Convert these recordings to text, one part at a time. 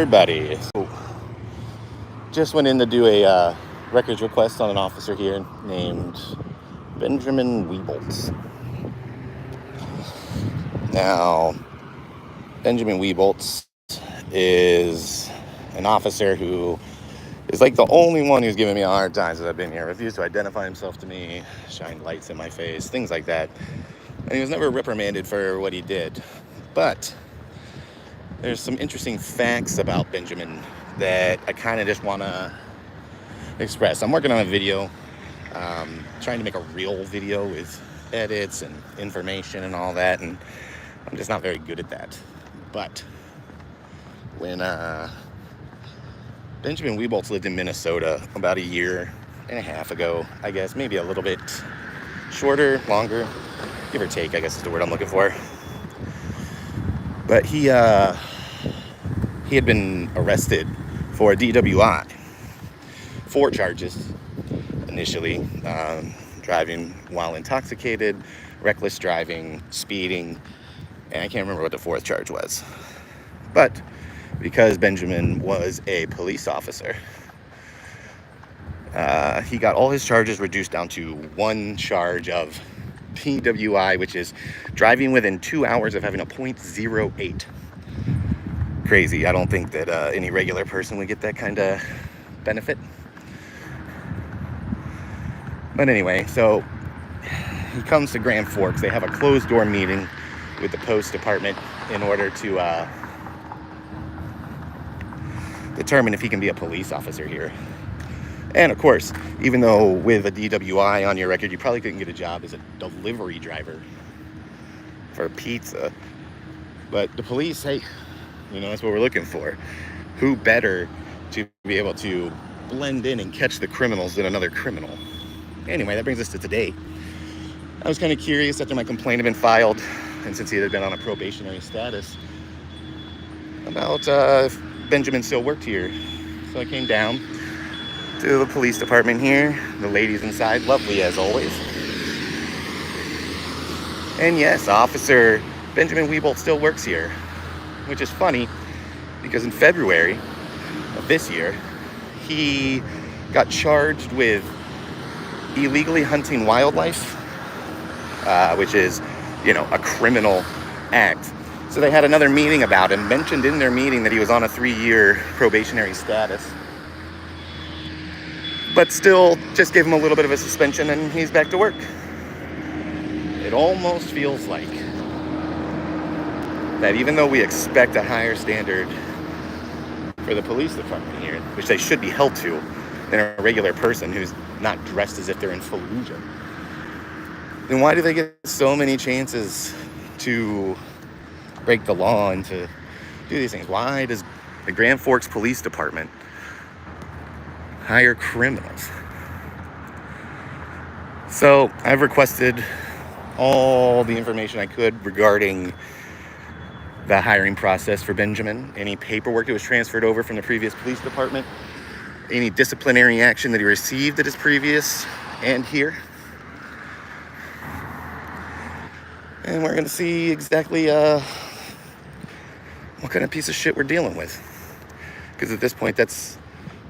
everybody. So, just went in to do a records request on an officer here named Benjamin Weebolts. Now, Benjamin Weebolts is an officer who is like the only one who's given me a hard time since I've been here. Refused to identify himself to me, shined lights in my face, things like that. And he was never reprimanded for what he did. But there's some interesting facts about Benjamin that I kind of just want to express. I'm working on a video, trying to make a real video with edits and information and all that, and I'm just not very good at that. But when Benjamin Weebolts lived in Minnesota about a year and a half ago, I guess, maybe a little bit shorter, longer, give or take, I guess is the word I'm looking for. But he had been arrested for a DWI. 4 charges initially: driving while intoxicated, reckless driving, speeding, and I can't remember what the 4th charge was. But because Benjamin was a police officer, he got all his charges reduced down to 1 charge of PWI, which is driving within 2 hours of having a .08. Crazy. I don't think that any regular person would get that kind of benefit. But anyway, so he comes to Grand Forks. They have a closed door meeting with the post department in order to determine if he can be a police officer here. And of course, even though with a DWI on your record, you probably couldn't get a job as a delivery driver for pizza. But the police, hey, that's what we're looking for. Who better to be able to blend in and catch the criminals than another criminal? Anyway, that brings us to today. I was kind of curious after my complaint had been filed, and since he had been on a probationary status, about if Benjamin still worked here. So I came down to the police department here. The ladies inside, lovely as always. And yes, Officer Benjamin Weebolts still works here, which is funny because in February of this year, he got charged with illegally hunting wildlife, which is, a criminal act. So they had another meeting about him, mentioned in their meeting that he was on a 3-year probationary status, but still just gave him a little bit of a suspension and he's back to work. It almost feels like that even though we expect a higher standard for the police department here, which they should be held to, than a regular person who's not dressed as if they're in Fallujah, then why do they get so many chances to break the law and to do these things? Why does the Grand Forks Police Department hire criminals? So I've requested all the information I could regarding the hiring process for Benjamin, any paperwork that was transferred over from the previous police department, any disciplinary action that he received at his previous and here. And we're going to see exactly what kind of piece of shit we're dealing with. Because at this point, that's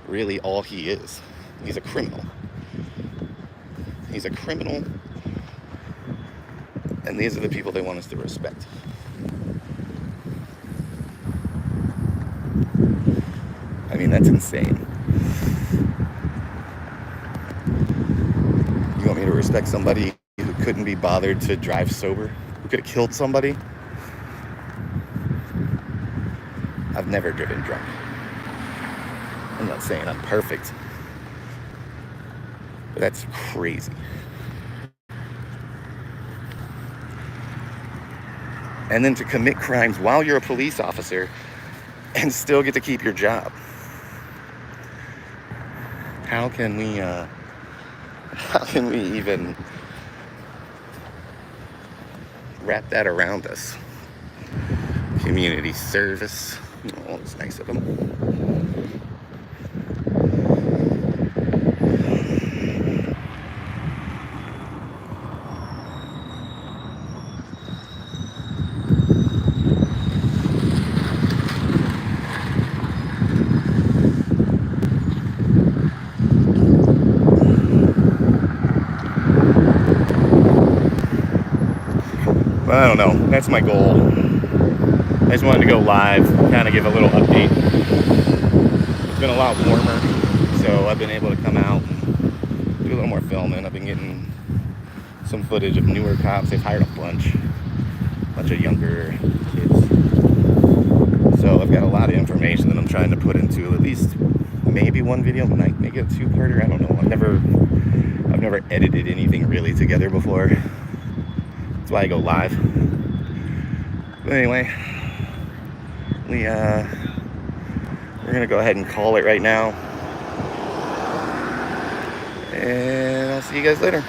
really all he is. He's a criminal. He's a criminal. And these are the people they want us to respect. I mean, that's insane. You want me to respect somebody who couldn't be bothered to drive sober? Who could have killed somebody? I've never driven drunk. I'm not saying I'm perfect, but that's crazy. And then to commit crimes while you're a police officer and still get to keep your job. How can we even wrap that around us? Community service. Oh, it's nice of them. But I don't know. That's my goal. I just wanted to go live, kind of give a little update. It's been a lot warmer, so I've been able to come out and do a little more filming. I've been getting some footage of newer cops. They've hired a bunch of younger kids. So I've got a lot of information that I'm trying to put into at least maybe one video, might make it a two-parter. I don't know. I've never edited anything really together before. That's why I go live. But anyway, we're gonna go ahead and call it right now. And I'll see you guys later.